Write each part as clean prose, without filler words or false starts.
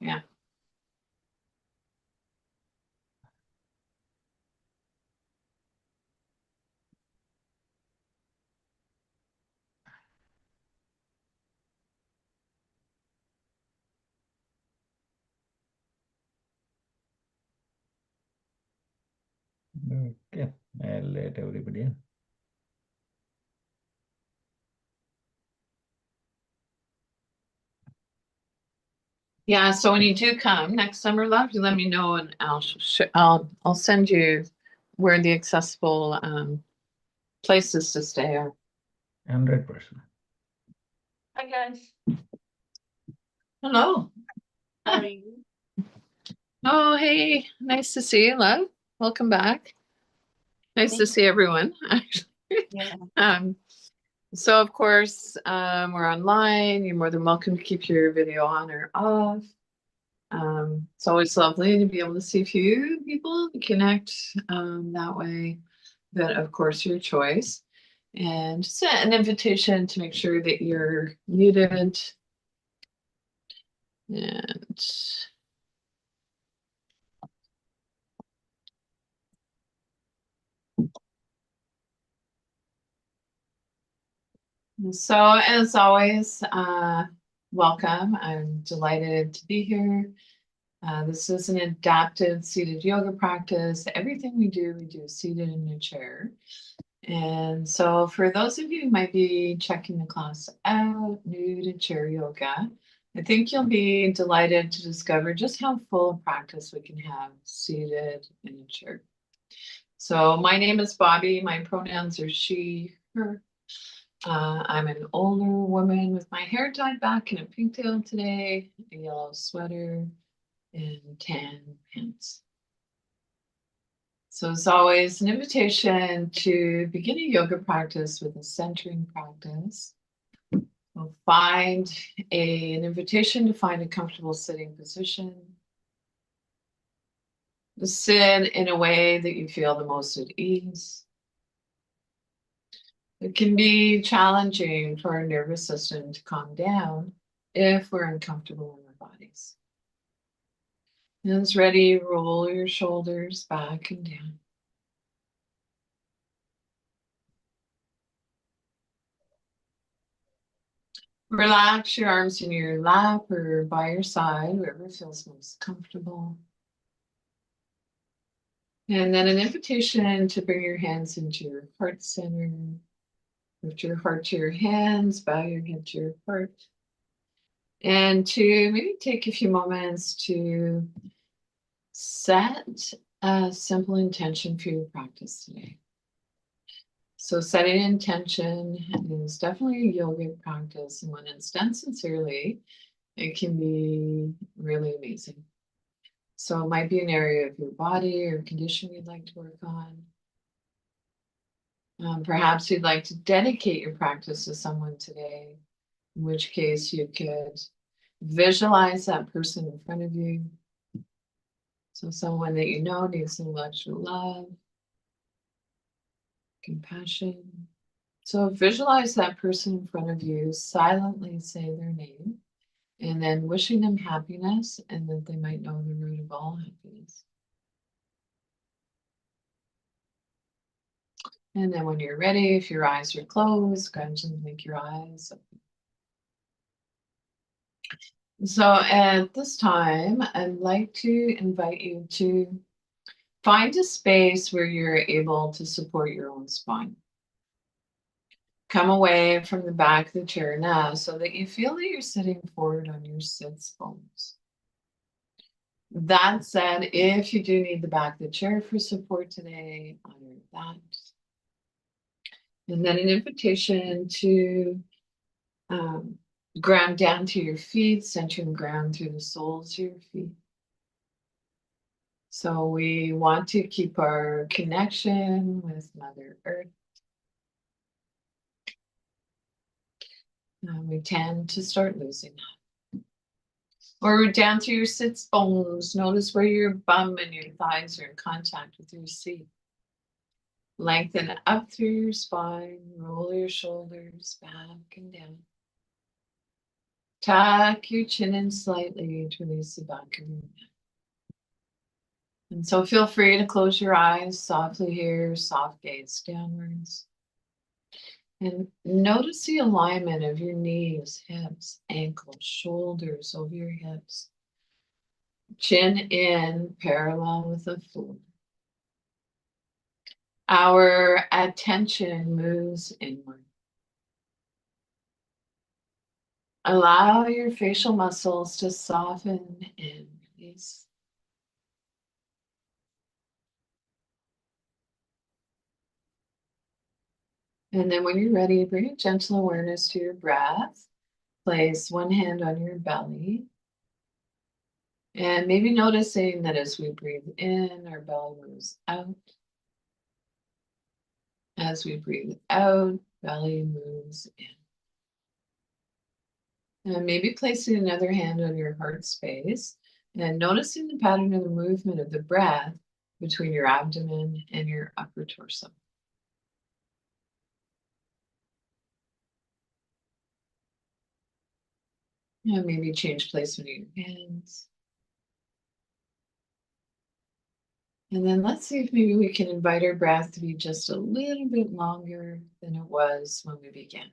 Yeah. Okay, I'll let everybody in. Yeah, so when you do come next summer, love, you let me know, and I'll send you where the accessible places to stay are. 100%. Hi guys. Hello. How are you? Oh, hey, nice to see you, love. Welcome back. Nice to see everyone, actually. Yeah. So of course, we're online. You're more than welcome to keep your video on or off. It's always lovely to be able to see a few people, connect that way. But of course, your choice. And just an invitation to make sure that you're muted. And so, as always, welcome. I'm delighted to be here. This is an adapted seated yoga practice. Everything we do seated in a chair. And so for those of you who might be checking the class out, new to chair yoga, I think you'll be delighted to discover just how full a practice we can have seated in a chair. So my name is Bobbie. My pronouns are she, her. I'm an older woman with my hair tied back in a pigtail today, a yellow sweater, and tan pants. So as always, an invitation to begin a yoga practice with a centering practice. We'll find an invitation to find a comfortable sitting position. Sit in a way that you feel the most at ease. It can be challenging for our nervous system to calm down if we're uncomfortable in our bodies. Hands ready, roll your shoulders back and down. Relax your arms in your lap or by your side, wherever feels most comfortable. And then an invitation to bring your hands into your heart center. Lift your heart to your hands, bow your head to your heart. And to maybe take a few moments to set a simple intention for your practice today. So setting an intention is definitely a yoga practice, and when it's done sincerely, it can be really amazing. So it might be an area of your body or condition you'd like to work on. Perhaps you'd like to dedicate your practice to someone today, in which case you could visualize that person in front of you. So someone that you know needs so much love, compassion. So visualize that person in front of you, silently say their name, and then wishing them happiness and that they might know the root of all happiness. And then when you're ready, if your eyes are closed, go ahead and blink your eyes open. So at this time, I'd like to invite you to find a space where you're able to support your own spine. Come away from the back of the chair now so that you feel that you're sitting forward on your sits bones. That said, if you do need the back of the chair for support today, honor that. And then an invitation to ground down to your feet, centering ground through the soles of your feet. So we want to keep our connection with Mother Earth. We tend to start losing that. Or down through your sits bones. Notice where your bum and your thighs are in contact with your seat. Lengthen up through your spine. Roll your shoulders back and down. Tuck your chin in slightly to release the back of your neck. And so feel free to close your eyes softly here, soft gaze downwards. And notice the alignment of your knees, hips, ankles, shoulders over your hips. Chin in, parallel with the floor. Our attention moves inward. Allow your facial muscles to soften and release. And then when you're ready, bring a gentle awareness to your breath. Place one hand on your belly. And maybe noticing that as we breathe in, our belly moves out. As we breathe out, belly moves in. And maybe placing another hand on your heart space and noticing the pattern of the movement of the breath between your abdomen and your upper torso. And maybe change placement of your hands. And then let's see if maybe we can invite our breath to be just a little bit longer than it was when we began.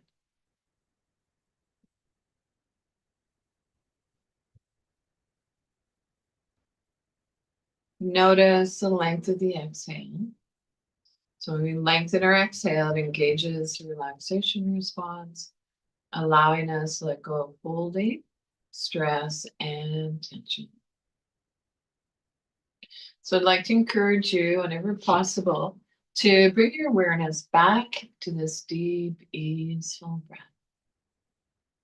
Notice the length of the exhale. So when we lengthen our exhale, it engages the relaxation response, allowing us to let go of holding, stress, and tension. So I'd like to encourage you, whenever possible, to bring your awareness back to this deep, easeful breath.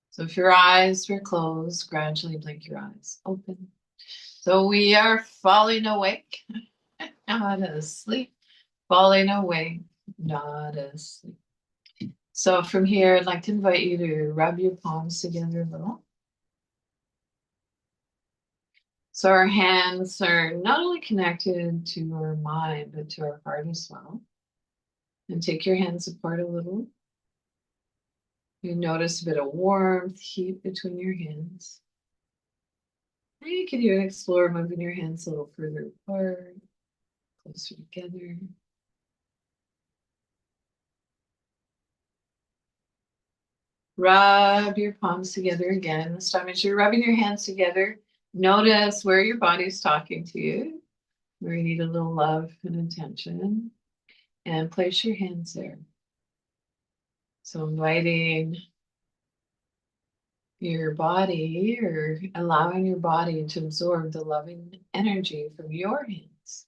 So if your eyes were closed, gradually blink your eyes open. So we are falling awake, not asleep, falling awake, not asleep. So from here, I'd like to invite you to rub your palms together a little. So our hands are not only connected to our mind, but to our heart as well. And take your hands apart a little. You notice a bit of warmth, heat between your hands. And you can even explore moving your hands a little further apart, closer together. Rub your palms together again. This time as you're rubbing your hands together, notice where your body's talking to you, where you need a little love and attention, and place your hands there. So inviting your body, or allowing your body to absorb the loving energy from your hands.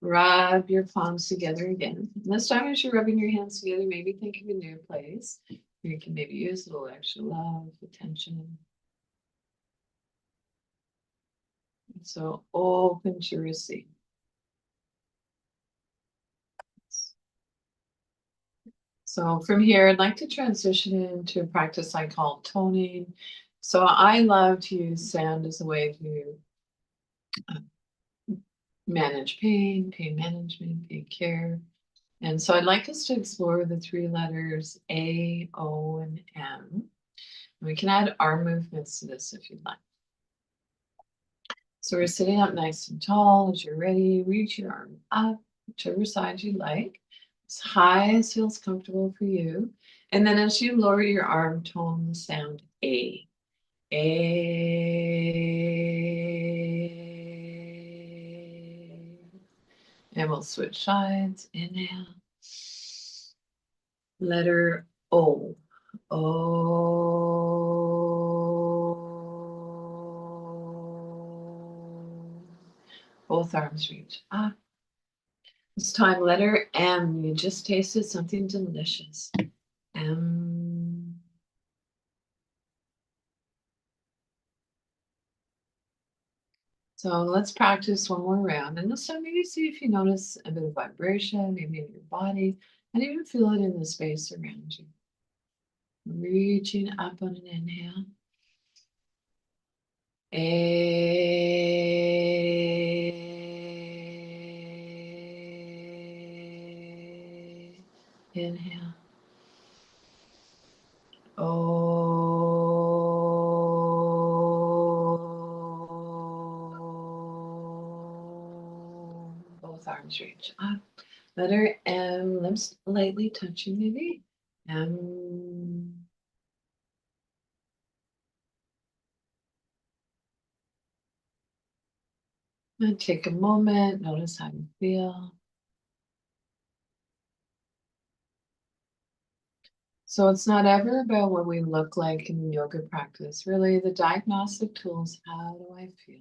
Rub your palms together again. And this time as you're rubbing your hands together, maybe think of a new place where you can maybe use a little extra love, attention. So open to receive. So from here, I'd like to transition into a practice I call toning. So I love to use sound as a way to manage pain, pain management, pain care. And so I'd like us to explore the three letters A, O, and M. And we can add arm movements to this if you'd like. So we're sitting up nice and tall. As you're ready, reach your arm up, whichever side you like, as high as feels comfortable for you. And then as you lower your arm, tone the sound A. A. And we'll switch sides. Inhale. Letter O. O. Both arms reach up. This time, letter M. You just tasted something delicious. M. So let's practice one more round. And this time, maybe see if you notice a bit of vibration, maybe in your body, and even feel it in the space around you. Reaching up on an inhale. Inhale. arms reach up. Letter M, lips lightly touching the V. M. And take a moment, notice how you feel. So it's not ever about what we look like in yoga practice. Really, the diagnostic tools, how do I feel?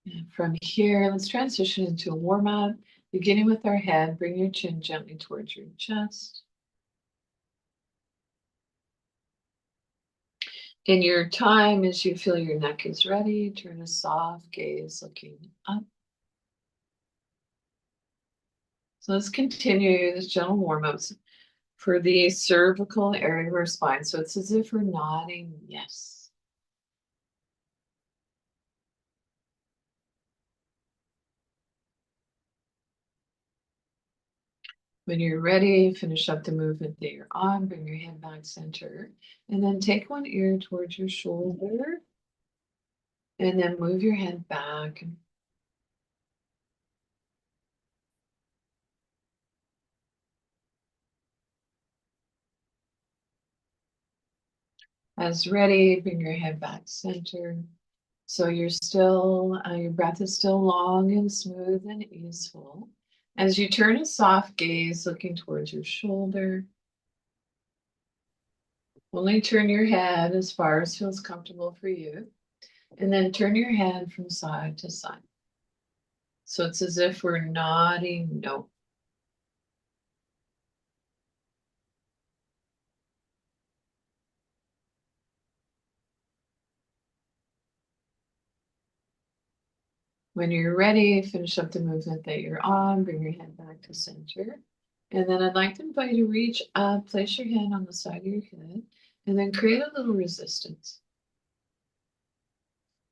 And from here, let's transition into a warm-up, beginning with our head. Bring your chin gently towards your chest. In your time, as you feel your neck is ready, turn a soft gaze looking up. So let's continue this gentle warm-ups for the cervical area of our spine. So it's as if we're nodding yes. When you're ready, finish up the movement that you're on, bring your head back center, and then take one ear towards your shoulder, and then move your head back. As ready, bring your head back center. So you're still, your breath is still long and smooth and easeful. As you turn a soft gaze looking towards your shoulder, only turn your head as far as feels comfortable for you, and then turn your head from side to side. So it's as if we're nodding no. When you're ready, finish up the movement that you're on, bring your head back to center. And then I'd like to invite you to reach up, place your hand on the side of your head, and then create a little resistance.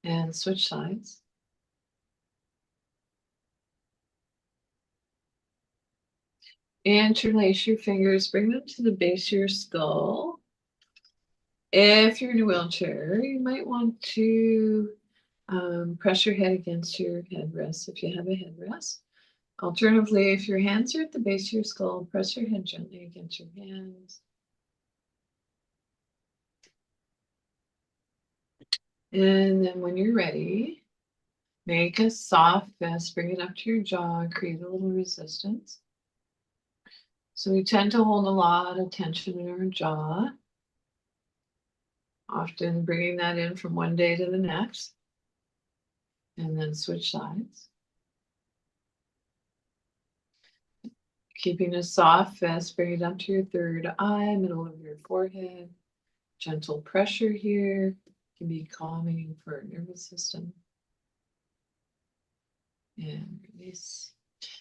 And switch sides. Interlace your fingers, bring them to the base of your skull. If you're in a wheelchair, you might want to press your head against your headrest if you have a headrest. Alternatively, if your hands are at the base of your skull, press your head gently against your hands. And then when you're ready, make a soft fist, bring it up to your jaw, create a little resistance. So we tend to hold a lot of tension in our jaw, often bringing that in from one day to the next. And then switch sides. Keeping a soft fist, bring it up to your third eye, middle of your forehead. Gentle pressure here can be calming for our nervous system. And release.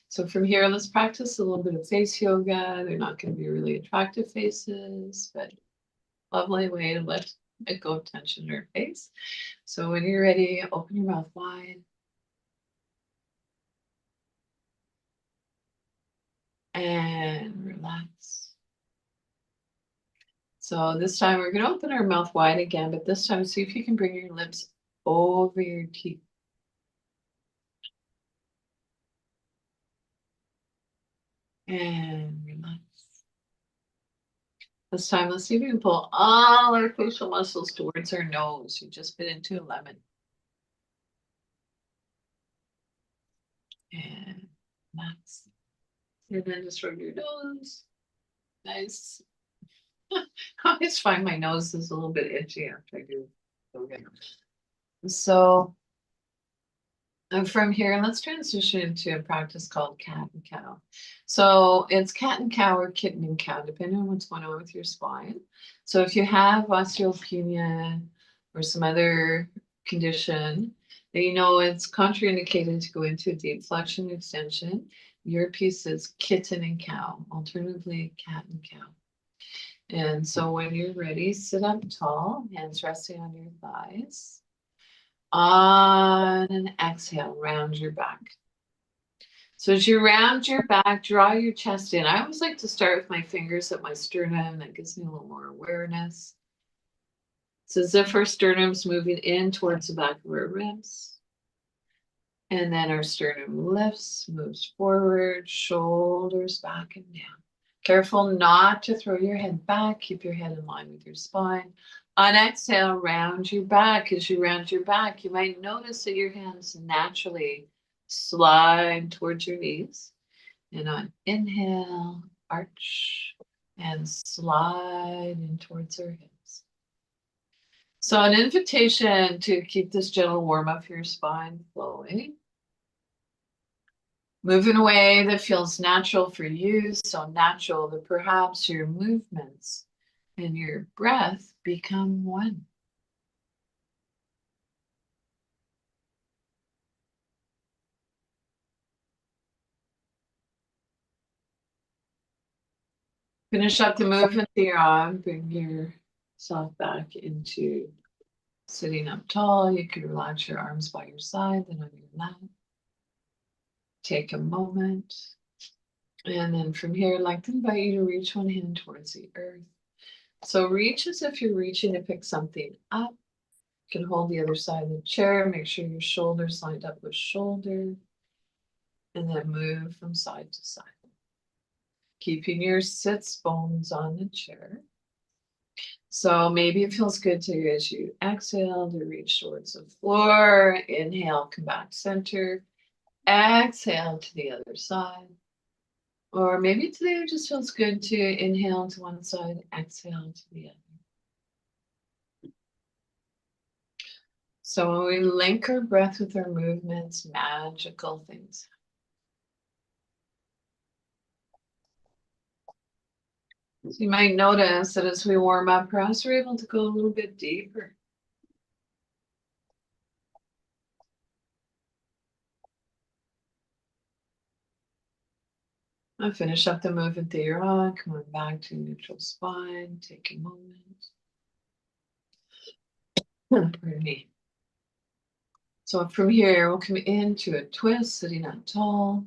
So from here, let's practice a little bit of face yoga. They're not going to be really attractive faces, but lovely way to let go of tension in our face. So when you're ready, open your mouth wide. And relax. So this time we're going to open our mouth wide again, but this time see if you can bring your lips over your teeth. And relax. This time, let's see if we can pull all our facial muscles towards our nose. You just bit into a lemon. And relax. And then just rub your nose. Nice. I always find my nose is a little bit itchy after I do yoga. So from here, let's transition into a practice called cat and cow. So it's cat and cow or kitten and cow, depending on what's going on with your spine. So if you have osteopenia or some other condition that you know it's contraindicated to go into a deep flexion extension, your piece is kitten and cow, alternatively cat and cow. And so when you're ready, sit up tall, hands resting on your thighs. On an exhale, round your back. So as you round your back, draw your chest in. I always like to start with my fingers at my sternum. That gives me a little more awareness. It's as if our sternum's moving in towards the back of our ribs. And then our sternum lifts, moves forward, shoulders back and down. Careful not to throw your head back. Keep your head in line with your spine. On exhale, round your back. As you round your back, you might notice that your hands naturally slide towards your knees. And on inhale, arch and slide in towards our hips. So an invitation to keep this gentle warm up of your spine flowing. Move in a way that feels natural for you, so natural that perhaps your movements and your breath become one. Finish up the movement that you're on. Bring yourself back into sitting up tall. You can relax your arms by your side, then on your lap. Take a moment. And then from here, I'd like to invite you to reach one hand towards the earth. So reach as if you're reaching to pick something up. You can hold the other side of the chair. Make sure your shoulders lined up with shoulder. And then move from side to side. Keeping your sits bones on the chair. So maybe it feels good to, as you exhale, to reach towards the floor. Inhale, come back center. Exhale to the other side. Or maybe today it just feels good to inhale to one side, exhale to the other. So when we link our breath with our movements, magical things. So you might notice that as we warm up, perhaps we're able to go a little bit deeper. I'll finish up the movement that you're on. Come on back to neutral spine. Take a moment. Pardon me. So from here, we'll come into a twist, sitting up tall.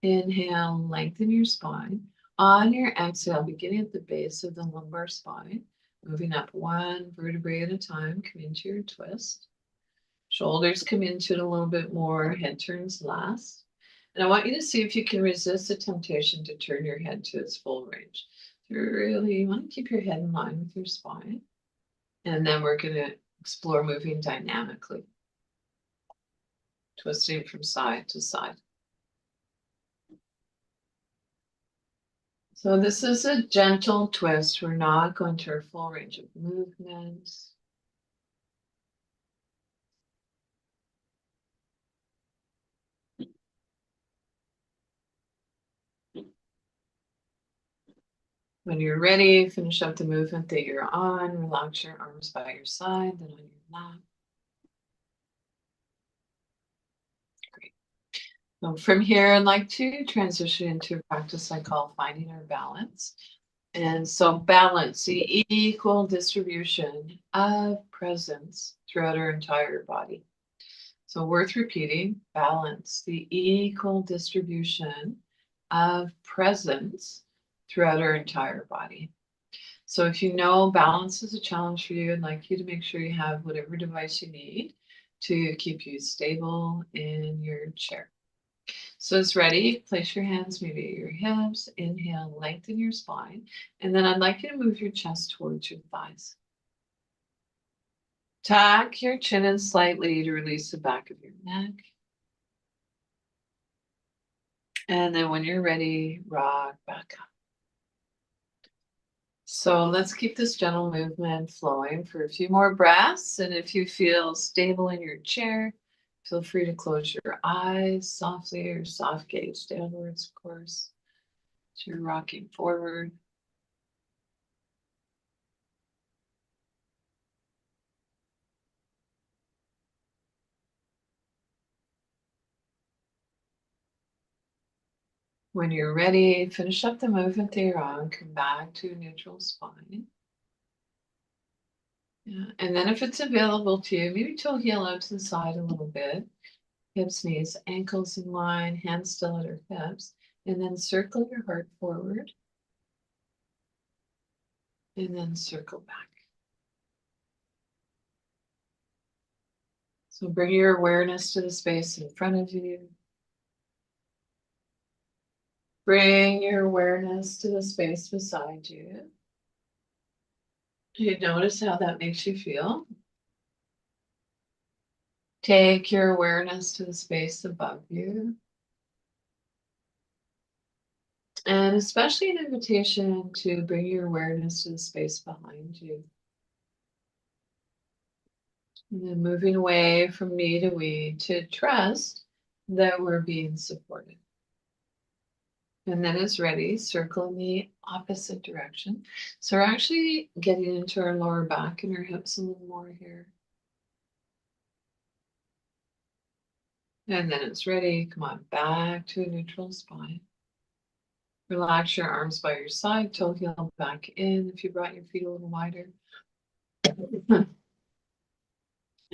Inhale, lengthen your spine. On your exhale, beginning at the base of the lumbar spine, moving up one vertebrae at a time, come into your twist. Shoulders come into it a little bit more, head turns last. And I want you to see if you can resist the temptation to turn your head to its full range. You want to keep your head in line with your spine. And then we're going to explore moving dynamically, twisting from side to side. So this is a gentle twist. We're not going to our full range of movement. When you're ready, finish up the movement that you're on. Relax your arms by your side, then on your lap. Great. So from here, I'd like to transition into a practice I call finding our balance. And so balance, the equal distribution of presence throughout our entire body. So worth repeating, balance, the equal distribution of presence throughout our entire body. So if you know balance is a challenge for you, I'd like you to make sure you have whatever device you need to keep you stable in your chair. So it's ready. Place your hands maybe at your hips. Inhale, lengthen your spine. And then I'd like you to move your chest towards your thighs. Tuck your chin in slightly to release the back of your neck. And then when you're ready, rock back up. So let's keep this gentle movement flowing for a few more breaths. And if you feel stable in your chair, feel free to close your eyes softly or soft gaze downwards, of course. So you're rocking forward. When you're ready, finish up the movement that you're on. Come back to a neutral spine. Yeah. And then if it's available to you, maybe toe heel out to the side a little bit. Hips, knees, ankles in line, hands still at our hips. And then circle your heart forward. And then circle back. So bring your awareness to the space in front of you. Bring your awareness to the space beside you. You notice how that makes you feel. Take your awareness to the space above you. And especially an invitation to bring your awareness to the space behind you. And then moving away from me to we to trust that we're being supported. And then it's ready, circle in the opposite direction. So we're actually getting into our lower back and our hips a little more here. And then it's ready. Come on, back to a neutral spine. Relax your arms by your side, toe heel back in if you brought your feet a little wider.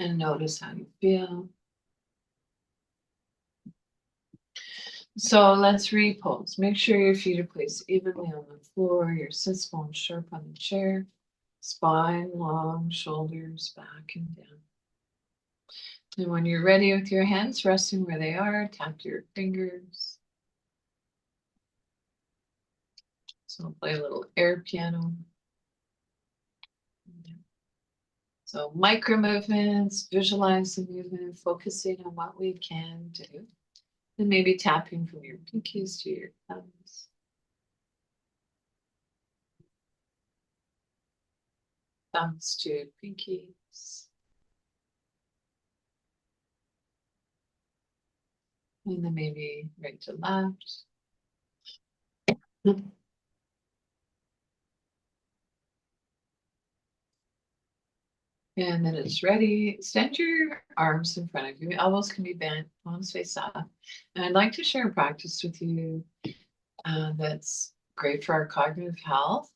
And notice how you feel. So let's repose. Make sure your feet are placed evenly on the floor, your sits bone sharp on the chair, spine long, shoulders back and down. And when you're ready with your hands resting where they are, tap your fingers. So I'll play a little air piano. So micro movements, visualize the movement, focusing on what we can do. And maybe tapping from your pinkies to your thumbs. Thumbs to pinkies. And then maybe right to left. And then it's ready. Extend your arms in front of you. Elbows can be bent, palms face up. And I'd like to share a practice with you that's great for our cognitive health,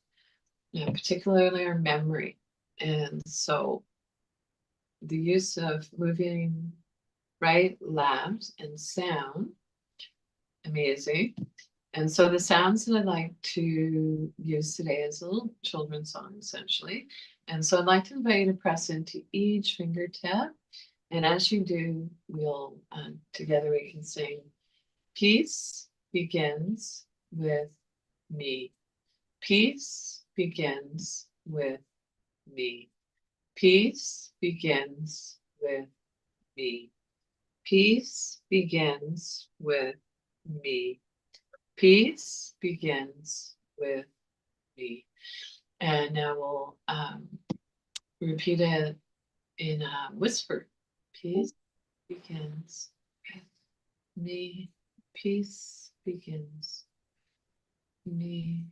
particularly our memory. And so the use of moving right, left, and sound, amazing. And so the sounds that I'd like to use today is a little children's song, essentially. And so I'd like to invite you to press into each fingertip. And as you do, we'll, together we can sing, peace begins with me. Peace begins with me. Peace begins with me. Peace begins with me. Peace begins with me. And now we'll repeat it in a whisper. Peace begins with me. Peace begins with me.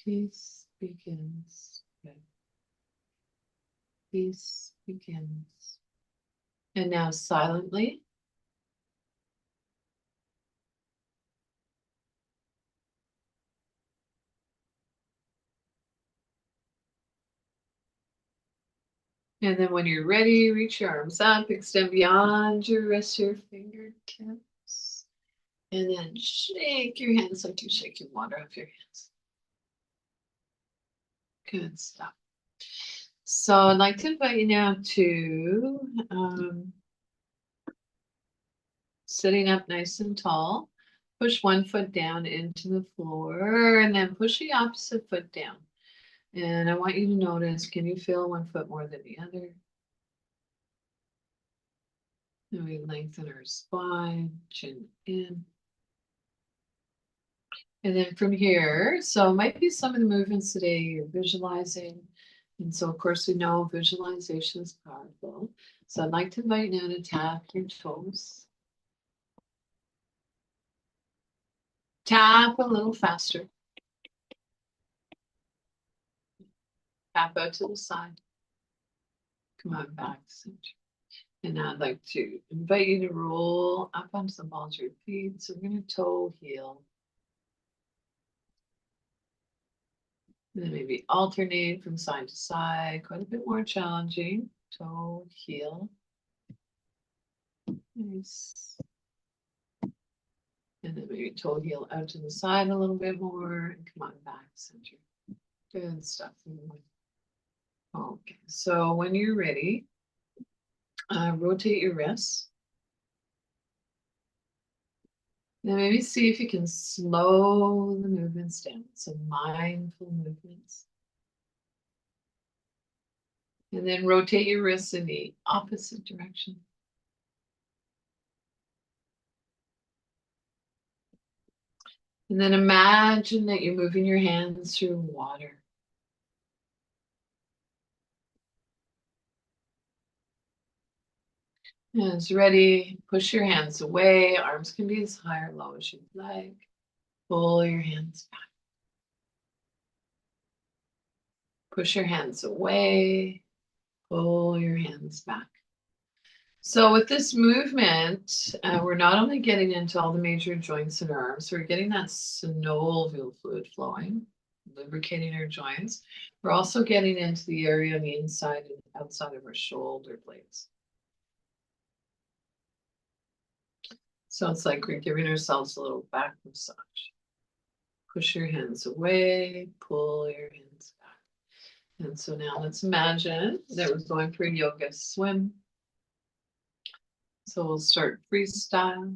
Peace begins with peace begins. And now silently. And then when you're ready, reach your arms up, extend beyond your wrists, your fingertips. And then shake your hands like you're shaking water off your hands. Good stuff. So I'd like to invite you now to sitting up nice and tall. Push one foot down into the floor and then push the opposite foot down. And I want you to notice, can you feel one foot more than the other? And we lengthen our spine, chin in. And then from here, so it might be some of the movements today you're visualizing. And so of course we know visualization is powerful. So I'd like to invite you now to tap your toes. Tap a little faster. Tap out to the side. Come on back, center. And now I'd like to invite you to roll up onto the balls of your feet. So we're going to toe heel. And then maybe alternate from side to side, quite a bit more challenging. Toe, heel. Nice. And then maybe toe heel out to the side a little bit more. And come on back, center. Good stuff. Okay, so when you're ready, Rotate your wrists. Now maybe see if you can slow the movements down. So mindful movements. And then rotate your wrists in the opposite direction. And then imagine that you're moving your hands through water. As ready, push your hands away. Arms can be as high or low as you'd like. Pull your hands back. Push your hands away. Pull your hands back. So with this movement, we're not only getting into all the major joints in our arms, we're getting that synovial fluid flowing, lubricating our joints. We're also getting into the area on the inside and outside of our shoulder blades. So it's like we're giving ourselves a little back massage. Push your hands away, pull your hands back. And so now let's imagine that we're going for a yoga swim. So we'll start freestyle.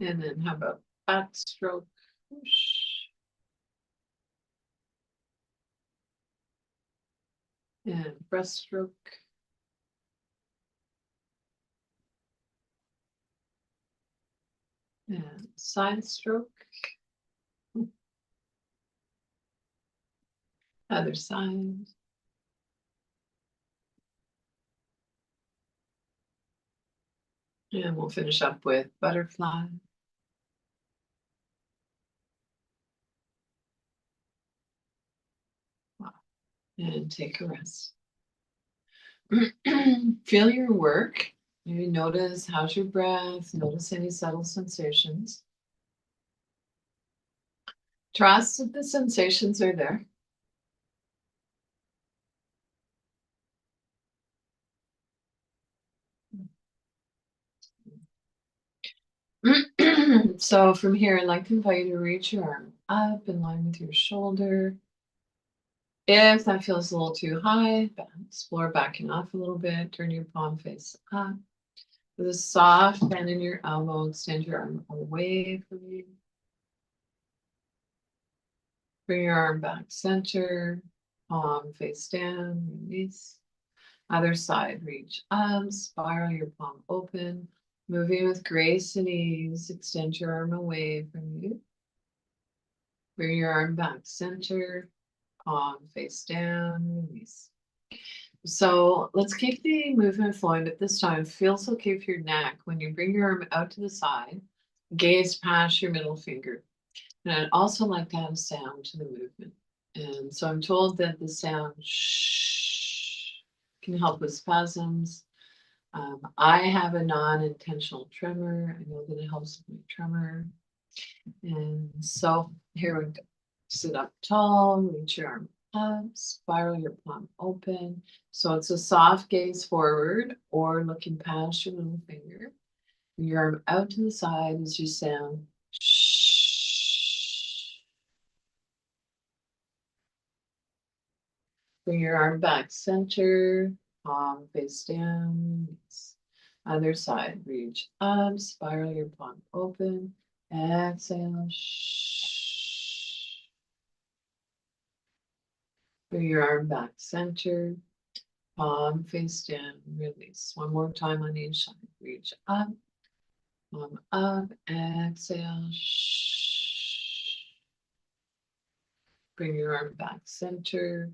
And then how about backstroke? Whoosh. And breaststroke. And side stroke. Other side. And we'll finish up with butterfly. Wow. And take a rest. Feel your work. Maybe notice how's your breath. Notice any subtle sensations. Trust that the sensations are there. So from here, I'd like to invite you to reach your arm up in line with your shoulder. If that feels a little too high, explore backing off a little bit. Turn your palm face up. With a soft bend in your elbow, extend your arm away from you. Bring your arm back center, palm face down, release. Other side, reach up, spiral your palm open. Moving with grace and ease, extend your arm away from you. Bring your arm back center, palm face down, release. So let's keep the movement flowing, but this time feels okay for your neck. When you bring your arm out to the side, gaze past your middle finger. And I'd also like to have a sound to the movement. And so I'm told that the sound shh can help with spasms. I have a non-intentional tremor. I know that it helps with my tremor. And so here we go. Sit up tall, reach your arm up, spiral your palm open. So it's a soft gaze forward or looking past your middle finger. Your arm out to the side as you sound shh. Bring your arm back center, palm face down. Other side, reach up, spiral your palm open. Exhale. Shh. Bring your arm back center, palm face down, release. One more time on each side. Reach up, palm up, exhale. Shh. Bring your arm back center,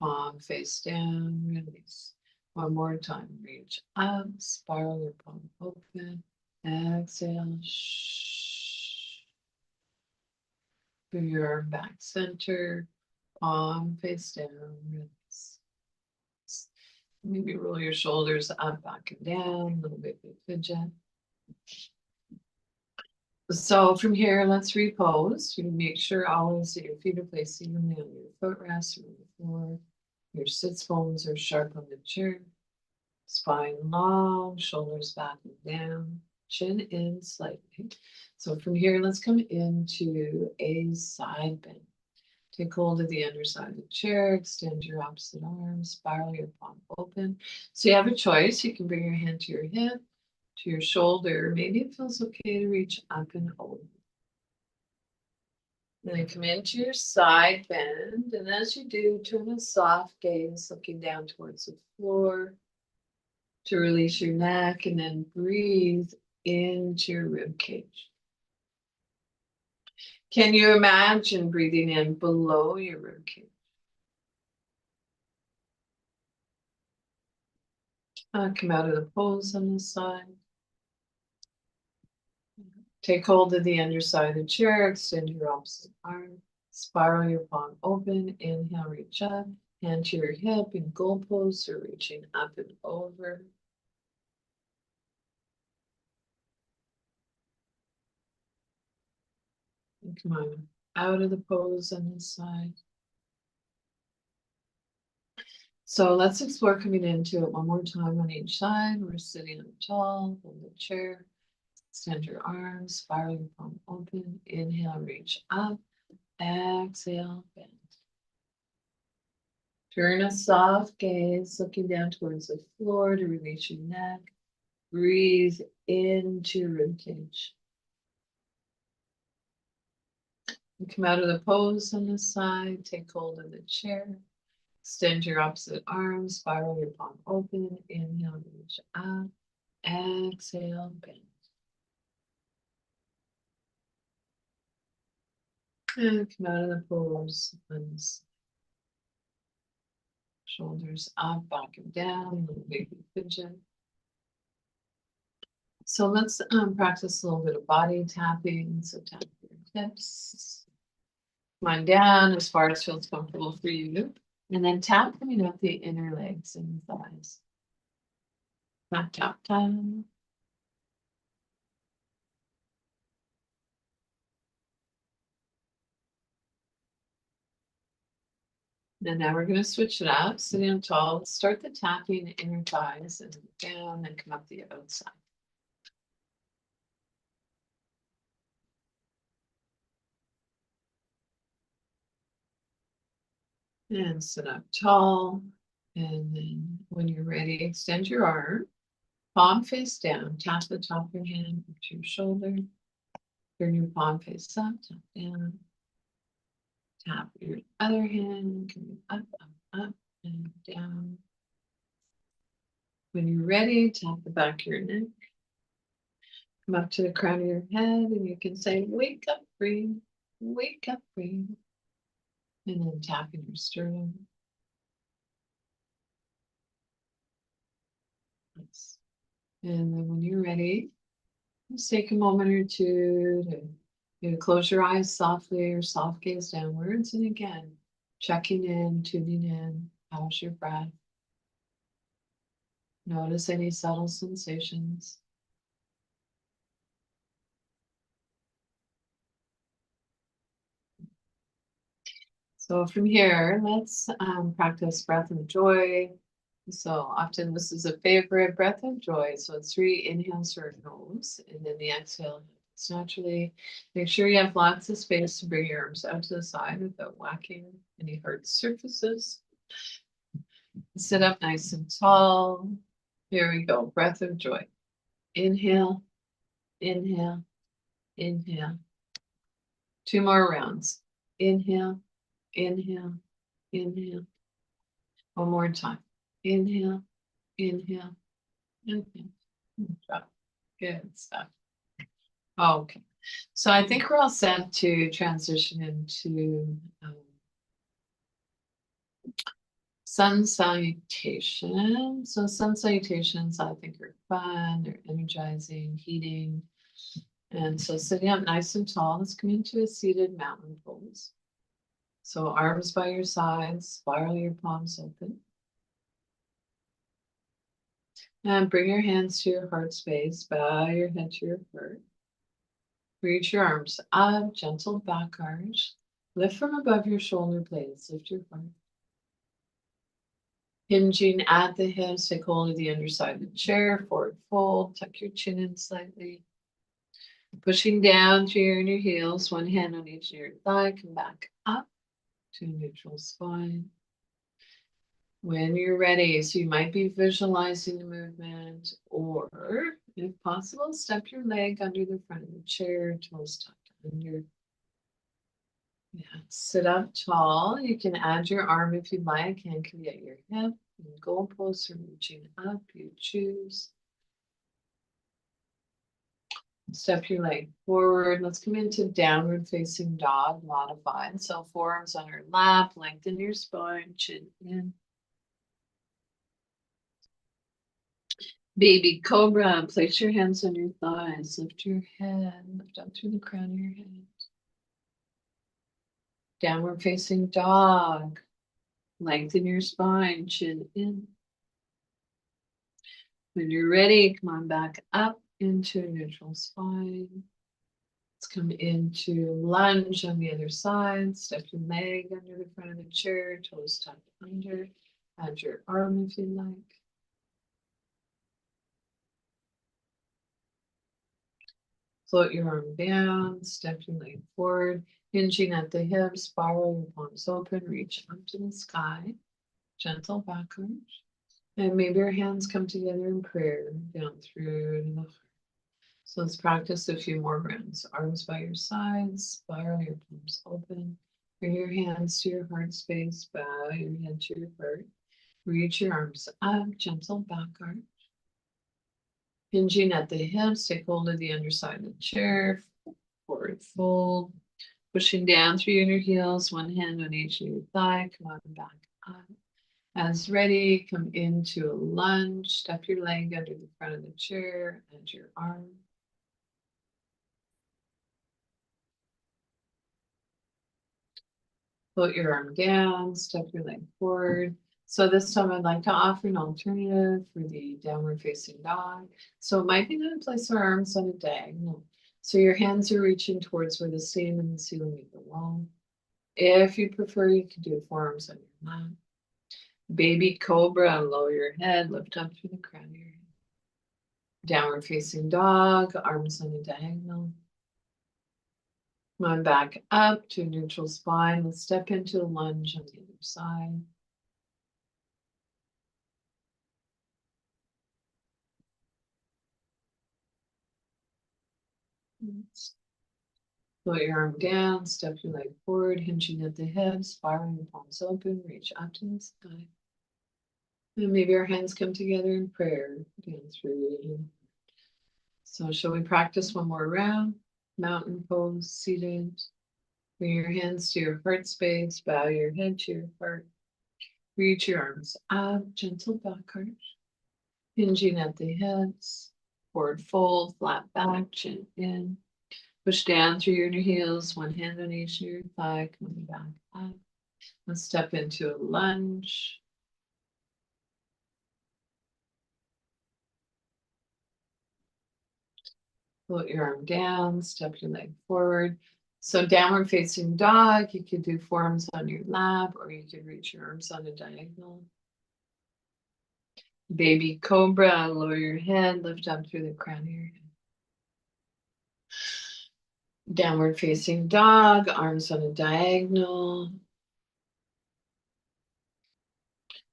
palm face down, release. One more time. Reach up, spiral your palm open, exhale. Shh. Bring your arm back center, palm face down, release. Maybe roll your shoulders up, back and down, a little bit of fidget. So from here, let's repose. You make sure always that your feet are placed evenly on your footrest or on the floor. Your sits bones are sharp on the chair. Spine long, shoulders back and down, chin in slightly. So from here, let's come into a side bend. Take hold of the underside of the chair, extend your opposite arm, spiral your palm open. So you have a choice. You can bring your hand to your hip, to your shoulder. Maybe it feels okay to reach up and over. Then come into your side bend, and as you do, turn a soft gaze looking down towards the floor to release your neck, and then breathe into your rib cage. Can you imagine breathing in below your rib cage? Come out of the pose on this side. Take hold of the underside of the chair, extend your opposite arm, spiral your palm open, inhale, reach up, hand to your hip in goal pose or reaching up and over. And come on out of the pose on this side. So let's explore coming into it one more time on each side. We're sitting up tall, hold the chair, extend your arms, spiral your palm open, inhale, reach up, exhale, bend. Turn a soft gaze, looking down towards the floor to release your neck. Breathe into your ribcage. And come out of the pose on this side, take hold of the chair. Extend your opposite arm, spiral your palm open, inhale, reach up, exhale, bend. And come out of the pose, shoulders up, back and down, little baby pigeon. So let's practice a little bit of body tapping. So tap your hips. Come on down as far as feels comfortable for you. And then tap coming up the inner legs and thighs. Tap, tap, tap. And now we're going to switch it up. Sitting up tall. Let's start the tapping inner thighs and down and come up the outside. And sit up tall. And then when you're ready, extend your arm. Palm face down. Tap the top of your hand up to your shoulder. Turn your palm face up, tap down. Tap your other hand, coming up, up, and down. When you're ready, tap the back of your neck. Come up to the crown of your head, and you can say, wake up, breathe, wake up, breathe. And then tapping your sternum. Yes. And then when you're ready, just take a moment or two to close your eyes softly or soft gaze downwards. And again, checking in, tuning in. How's your breath? Notice any subtle sensations. So from here, let's practice breath of joy. So often this is a favorite, breath of joy. So it's 3 inhales through our nose, and then the exhale happens naturally. Make sure you have lots of space to bring your arms out to the side without whacking any hard surfaces. Sit up nice and tall. Here we go. Breath of joy. Inhale, inhale, inhale. 2 more rounds. Inhale, inhale, inhale. One more time. Inhale, inhale, inhale. Good job. Good stuff. Okay. So I think we're all set to transition into sun salutations. So sun salutations, I think, are fun, they're energizing, heating. And so sitting up nice and tall, let's come into a seated mountain pose. So arms by your sides, spiral your palms open. And bring your hands to your heart space, bow your head to your heart. Reach your arms up, gentle back arch. Lift from above your shoulder blades, lift your heart. Hinging at the hips, take hold of the underside of the chair, forward fold, tuck your chin in slightly. Pushing down through your inner heels, one hand on each of your thigh, come back up. to neutral spine. When you're ready, so you might be visualizing the movement, or if possible, step your leg under the front of the chair, toes tucked under. Yeah, sit up tall. You can add your arm if you'd like, hand can be at your hip. Goalposts are reaching up, you choose. Step your leg forward. Let's come into downward facing dog, modified. So forearms on your lap, lengthen your spine, chin in. Baby cobra, place your hands on your thighs, lift your head, lift up through the crown of your head. Downward facing dog, lengthen your spine, chin in. When you're ready, come on back up into neutral spine. Let's come into lunge on the other side. Step your leg under the front of the chair, toes tucked under. Add your arm if you like. Float your arm down, step your leg forward, hinging at the hips, spiral your palms open, reach up to the sky, gentle back arch. And maybe your hands come together in prayer down through to the heart. So let's practice a few more rounds. Arms by your sides, spiral your palms open. Bring your hands to your heart space, bow your head to your heart. Reach your arms up, gentle back arch. Hinging at the hips, take hold of the underside of the chair, forward fold. Pushing down through your inner heels, one hand on each of your thigh, come on back up. As ready, come into a lunge, step your leg under the front of the chair and your arm. Float your arm down, step your leg forward. So this time I'd like to offer an alternative for the downward facing dog. So it might be that we place our arms on a diagonal. So your hands are reaching towards where the stem and the ceiling meet the wall. If you prefer, you can do forearms on your mat. Baby cobra, lower your head, lift up through the crown of your head. Downward facing dog, arms on a diagonal. Come on back up to a neutral spine. Let's step into a lunge on the other side. Float your arm down, step your leg forward, hinging at the hips, spiraling your palms open, reach up to the sky. And maybe our hands come together in prayer down through. So shall we practice one more round? Mountain pose, seated. Bring your hands to your heart space, bow your head to your heart. Reach your arms up, gentle back arch. Hinging at the hips, forward fold, flat back, chin in. Push down through your inner heels, one hand on each of your thigh, coming back up. Let's step into a lunge. Float your arm down, step your leg forward. So downward facing dog, you could do forearms on your lap, or you could reach your arms on a diagonal. Baby cobra, lower your head, lift up through the crown of your head. Downward facing dog, arms on a diagonal.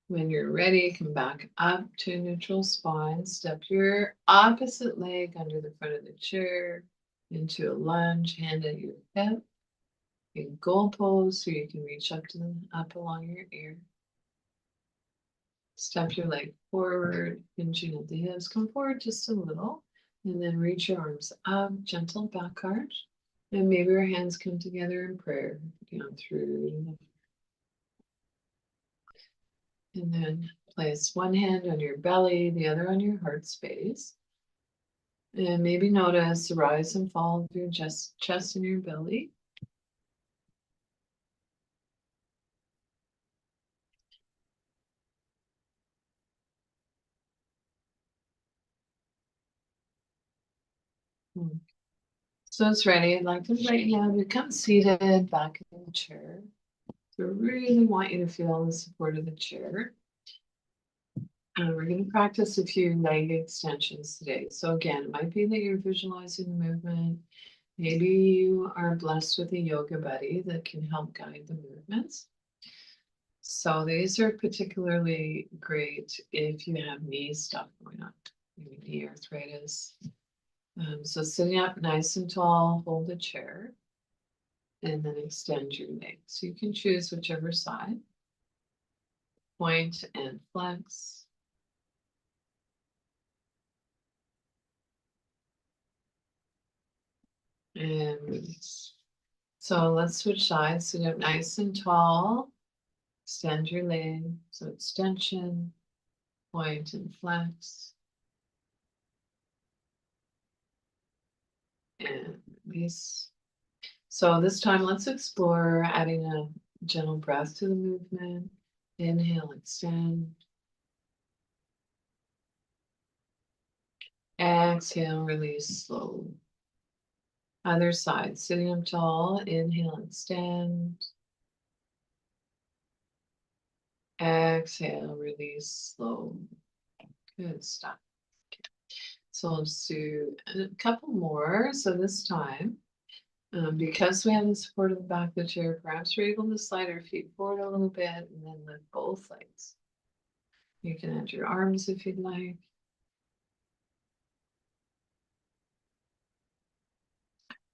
When you're ready, come back up to neutral spine. Step your opposite leg under the front of the chair into a lunge, hand at your hip. In goal pose, so you can reach up along your ear. Step your leg forward, hinging at the hips. Come forward just a little, and then reach your arms up, gentle back arch. And maybe your hands come together in prayer down through. And then place one hand on your belly, the other on your heart space. And maybe notice the rise and fall of your chest and your belly. So it's ready. I'd like to invite you to become seated back in the chair. So I really want you to feel the support of the chair. And we're going to practice a few leg extensions today. So again, it might be that you're visualizing the movement. Maybe you are blessed with a yoga buddy that can help guide the movements. So these are particularly great if you have knee stuff going on, maybe knee arthritis. So sitting up nice and tall, hold a chair, and then extend your legs. So you can choose whichever side. Point and flex. And release. So let's switch sides. Sit up nice and tall. Extend your leg. So extension, point and flex. And release. So this time let's explore adding a gentle breath to the movement. Inhale, extend. Exhale, release slowly. Other side, sitting up tall, inhale, extend. Exhale, release slowly. Good stuff. So let's do a couple more. So this time, because we have the support of the back of the chair, perhaps we're able to slide our feet forward a little bit and then lift both legs. You can add your arms if you'd like.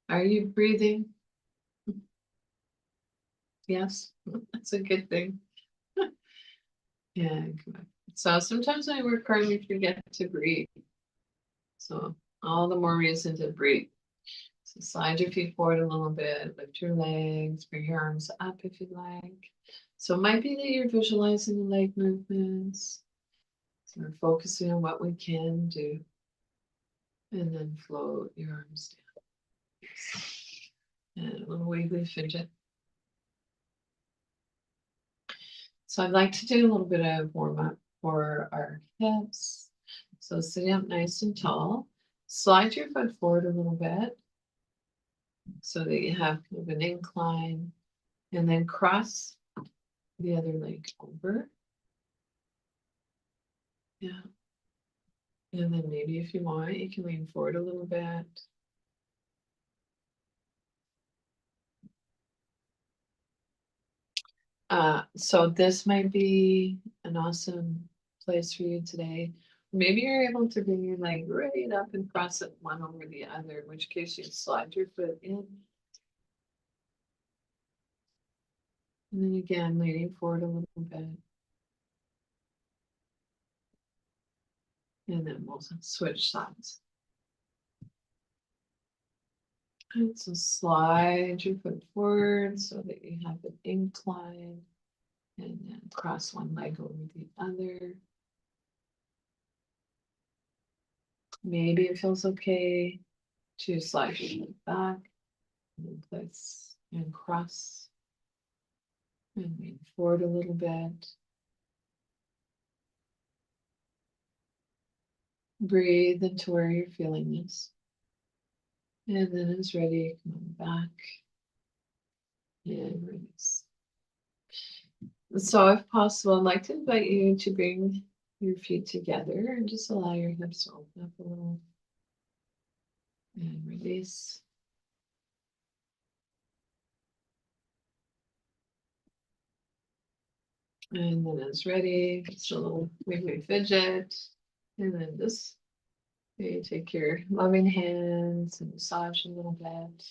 Are you breathing? Yes, that's a good thing. Yeah, good. So sometimes when I work hard, we forget to breathe. So all the more reason to breathe. So slide your feet forward a little bit, lift your legs, bring your arms up if you'd like. So it might be that you're visualizing the leg movements. So we're focusing on what we can do. And then float your arms down. And a little wiggly fidget. So I'd like to do a little bit of warm up for our hips. So sitting up nice and tall. Slide your foot forward a little bit so that you have kind of an incline. And then cross the other leg over. Yeah. And then maybe if you want, you can lean forward a little bit. So this might be an awesome place for you today. Maybe you're able to bring your leg right up and cross it one over the other, in which case you slide your foot in. And then again, leaning forward a little bit. And then we'll switch sides. And so slide your foot forward so that you have an incline. And then cross one leg over the other. Maybe it feels okay to slide your leg back and place and cross and lean forward a little bit. Breathe into where you're feeling this. And then it's ready, come on back and release. So if possible, I'd like to invite you to bring your feet together and just allow your hips to open up a little and release. And then it's ready, just a little wiggly fidget. And then just maybe take your loving hands and massage a little bit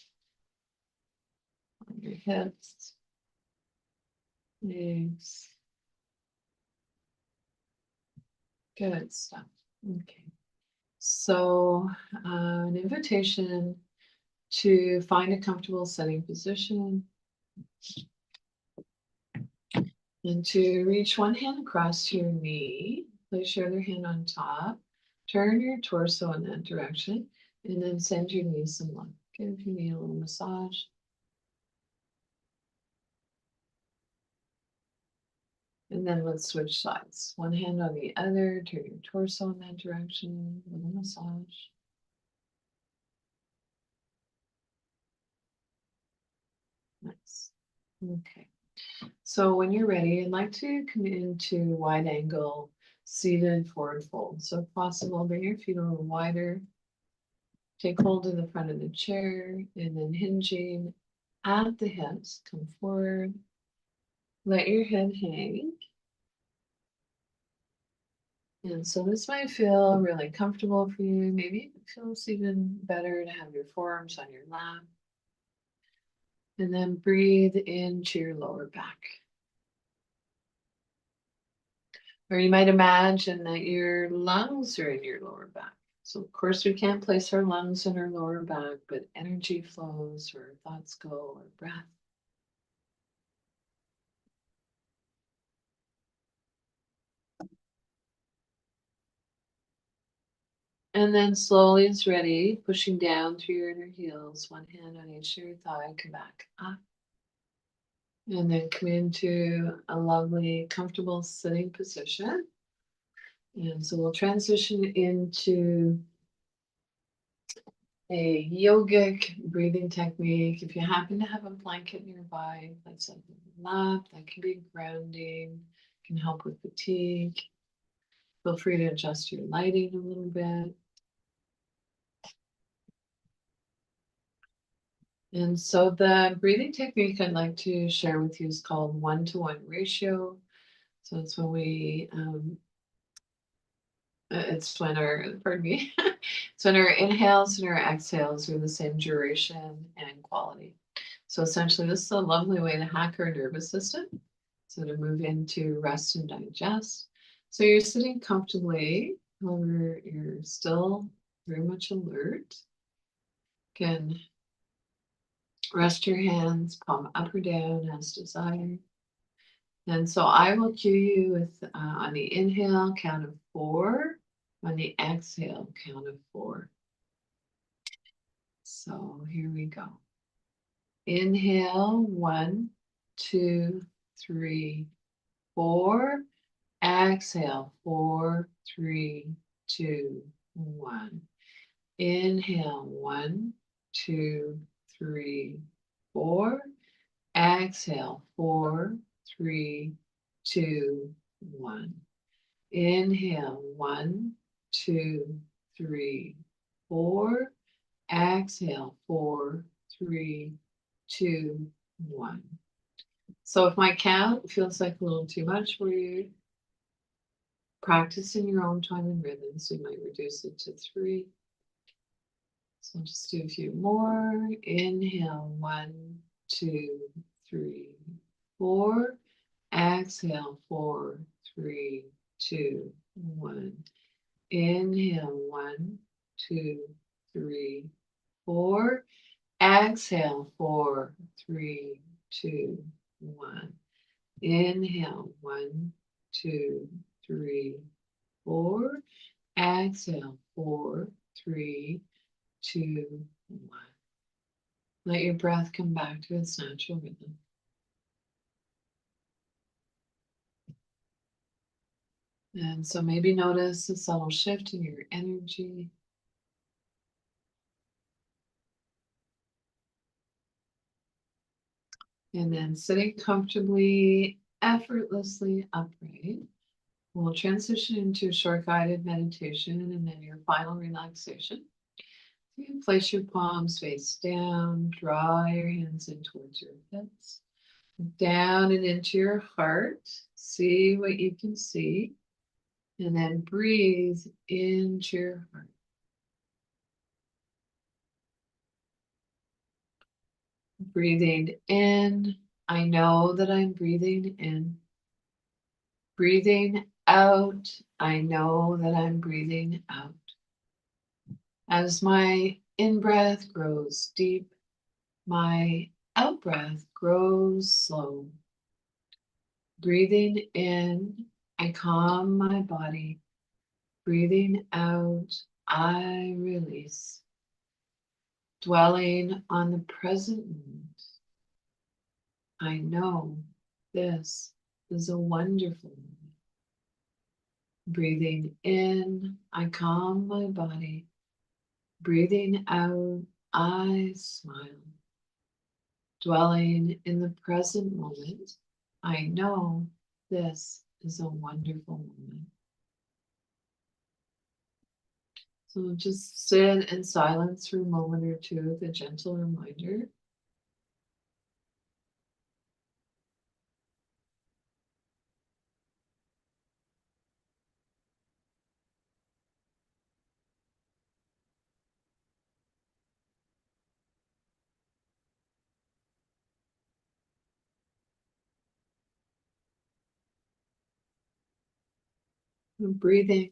on your hips, legs. Good stuff. Okay. So an invitation to find a comfortable sitting position and to reach one hand across your knee. Place your other hand on top. Turn your torso in that direction and then send your knee some love. Give your knee a little massage. And then let's switch sides. One hand on the other, turn your torso in that direction, a little massage. Nice. Okay. So when you're ready, I'd like to come into wide angle seated forward fold. So if possible, bring your feet a little wider. Take hold of the front of the chair and then hinging at the hips, come forward. Let your head hang. And so this might feel really comfortable for you. Maybe it feels even better to have your forearms on your lap. And then breathe into your lower back. Or you might imagine that your lungs are in your lower back. So of course we can't place our lungs in our lower back, but energy flows where thoughts go or breath. And then slowly as ready, pushing down through your inner heels, one hand on each of your thigh, come back up. And then come into a lovely, comfortable sitting position. And so we'll transition into a yogic breathing technique. If you happen to have a blanket nearby, place it on your lap. That can be grounding, can help with fatigue. Feel free to adjust your lighting a little bit. And so the breathing technique I'd like to share with you is called 1-to-1 ratio. So it's when it's when it's when our inhales and our exhales are the same duration and quality. So essentially this is a lovely way to hack our nervous system. So to move into rest and digest. So you're sitting comfortably, however, you're still very much alert. You can rest your hands, palm up or down as desired. And so I will cue you with on the inhale, count of 4, on the exhale, count of 4. So here we go. Inhale, 1, 2, 3, 4. Exhale, 4, 3, 2, 1. Inhale, 1, 2, 3, 4. Exhale, 4, 3, 2, 1. Inhale, 1, 2, 3, 4. Exhale, 4, 3, 2, 1. So if my count feels like a little too much for you, practice in your own time and rhythm, so you might reduce it to 3. So I'll just do a few more. Inhale, 1, 2, 3, 4. Exhale, 4, 3, 2, 1. Inhale, 1, 2, 3, 4. Exhale, 4, 3, 2, 1. Inhale, 1, 2, 3, 4. Exhale, 4, 3, 2, 1. Let your breath come back to its natural rhythm. And so maybe notice a subtle shift in your energy. And then sitting comfortably, effortlessly upright, we'll transition into a short guided meditation and then your final relaxation. You can place your palms face down, draw your hands in towards your hips, down and into your heart. See what you can see, and then breathe into your heart. Breathing in, I know that I'm breathing in. Breathing out, I know that I'm breathing out. As my in-breath grows deep, my out-breath grows slow. Breathing in, I calm my body. Breathing out, I release. Dwelling on the present moment, I know this is a wonderful moment. Breathing in, I calm my body. Breathing out, I smile. Dwelling in the present moment, I know this is a wonderful moment. So just sit in silence for a moment or two with a gentle reminder. And breathing.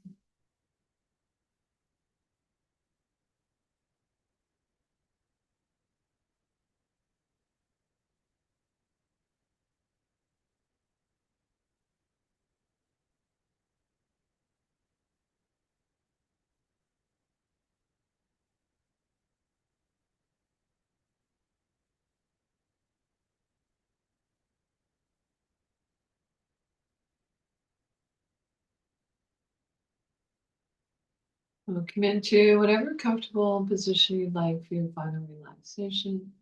We'll come into whatever comfortable position you'd like for your final relaxation.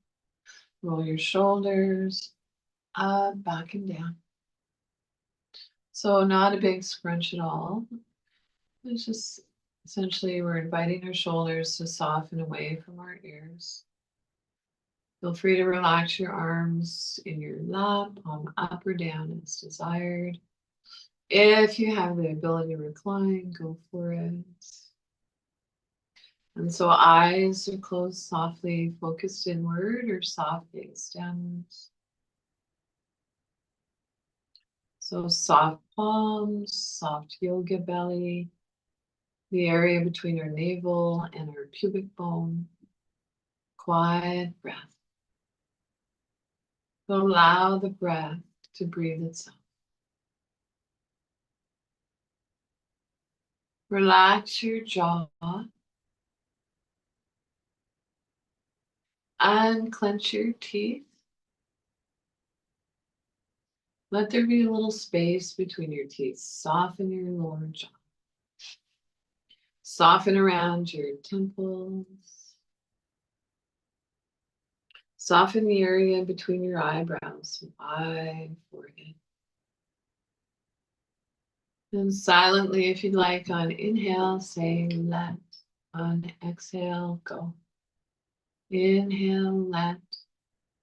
Roll your shoulders up, back, and down. So not a big scrunch at all. It's just essentially we're inviting our shoulders to soften away from our ears. Feel free to relax your arms in your lap, palm up or down as desired. If you have the ability to recline, go for it. And so eyes are closed softly, focused inward or soft gaze downwards. So soft palms, soft yoga belly, the area between our navel and our pubic bone. Quiet breath. Allow the breath to breathe itself. Relax your jaw. Unclench your teeth. Let there be a little space between your teeth. Soften your lower jaw. Soften around your temples. Soften the area between your eyebrows. Wide forehead. And silently, if you'd like, on inhale, say let. On exhale, go. Inhale, let.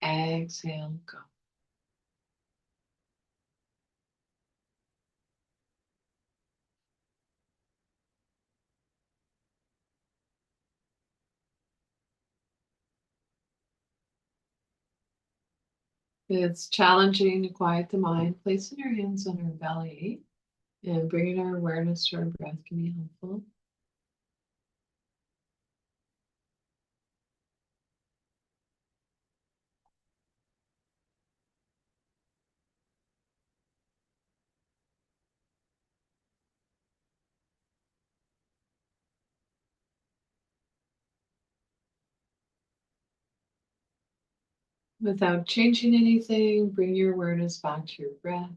Exhale, go. It's challenging to quiet the mind. Placing our hands on our belly and bringing our awareness to our breath can be helpful. Without changing anything, bring your awareness back to your breath.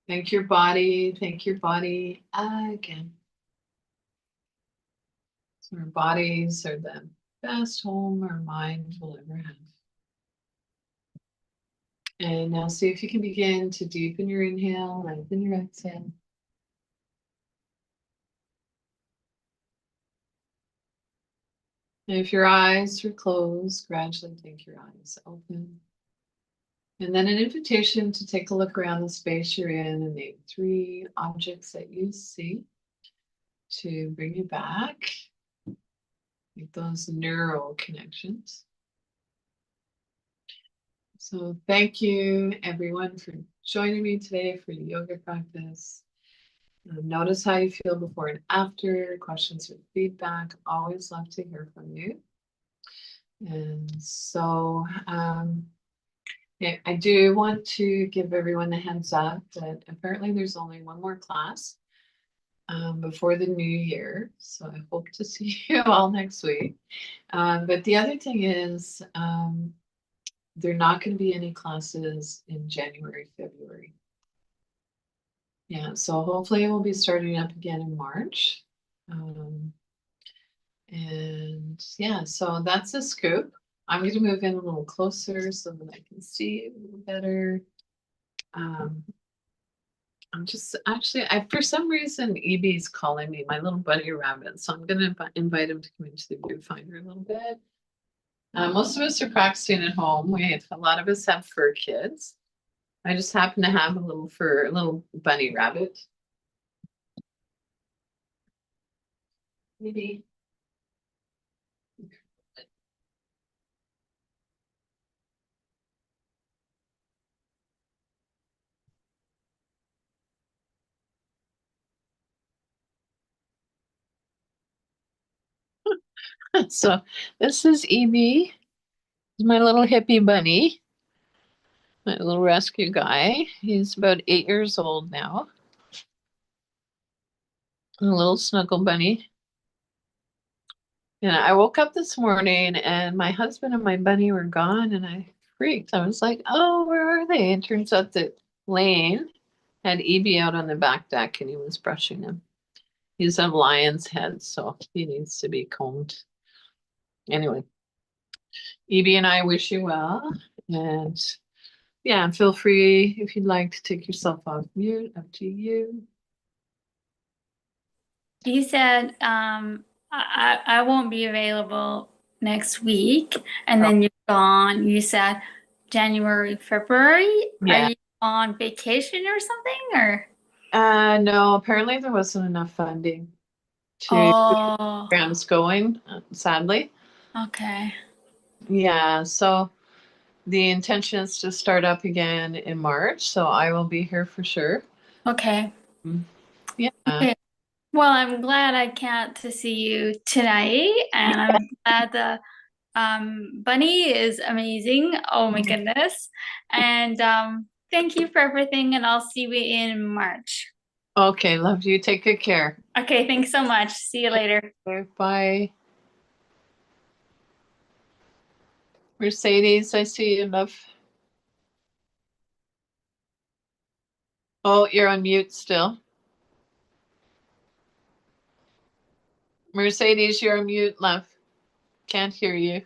Thank your body again. So our bodies are the best home our mind will ever have. And now see if you can begin to deepen your inhale, lengthen your exhale. And if your eyes are closed, gradually take your eyes open. And then an invitation to take a look around the space you're in and name 3 objects that you see to bring you back. Make those neural connections. So thank you everyone for joining me today for the yoga practice. Notice how you feel before and after. Questions or feedback. Always love to hear from you. And so yeah, I do want to give everyone a heads up that apparently there's only one more class before the new year. So I hope to see you all next week. But the other thing is there are not going to be any classes in January, February. Yeah, so hopefully we'll be starting up again in March. And yeah, so that's a scoop. I'm going to move in a little closer so that I can see a little better. I'm just actually, for some reason, EB's calling me, my little bunny rabbit. So I'm gonna invite him to come into the viewfinder a little bit. Most of us are practicing at home. A lot of us have fur kids. I just happen to have a little bunny rabbit. Maybe. So this is EB. He's my little hippie bunny. My little rescue guy. He's about 8 years old now. A little snuggle bunny. And I woke up this morning and my husband and my bunny were gone and I freaked. I was like, oh, where are they? And turns out that Lane had EB out on the back deck and he was brushing him. He's a lion's head, so he needs to be combed. Anyway, EB and I wish you well. And yeah, feel free if you'd like to take yourself off mute, up to you. You said I won't be available next week, and then you're gone. You said January, February. Yeah. Are you on vacation or something, or? No, apparently there wasn't enough funding to keep Oh, programs going, sadly. okay. Yeah, so the intention is to start up again in March, so I will be here for sure. Okay. Yeah. Okay. Well, I'm glad I can't to see you tonight, and I'm glad the bunny is amazing. Oh my goodness. And thank you for everything, and I'll see you in March. Okay, love you. Take good care. Okay, thanks so much. See you later. Bye. Mercedes, I see you, love. Oh, you're on mute still. Mercedes, you're on mute, love. Can't hear you.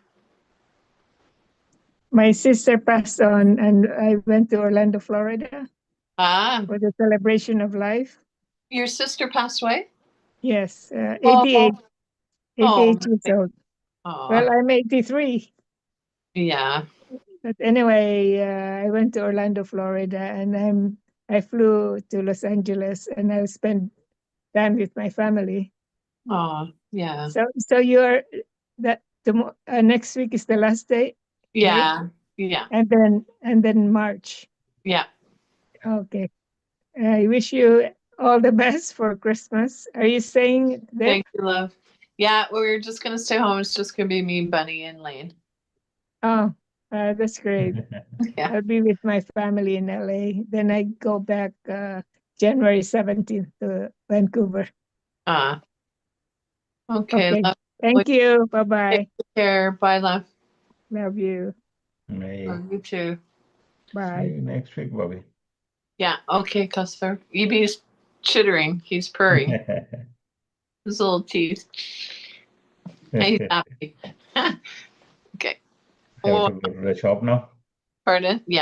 My sister passed on, and I went to Orlando, Florida for the celebration of life. Your sister passed away? Yes, 88, Oh. 88 years old. Oh, Well, I'm 83. yeah. But anyway, I went to Orlando, Florida, and I flew to Los Angeles, and I spent time with my family. Oh, yeah. So you're that next week is the last day. Yeah. Right? Yeah. And then March. Yeah. Okay. I wish you all the best for Christmas. Are you staying there? Thank you, love. Yeah, we're just gonna stay home. It's just gonna be me, Bunny, and Lane. Oh, that's great. Yeah. I'll be with my family in LA. Then I go back January 17th to Vancouver. Okay. Okay. Love. Thank you. Bye-bye. Take care. Bye, love. Love you. May Love you too. see Bye. you next week, Bobbie. Yeah. Okay, Custer. EB's chittering. He's purring. His little teeth. He's happy. Okay. Have to go to the shop now. Pardon? Yeah.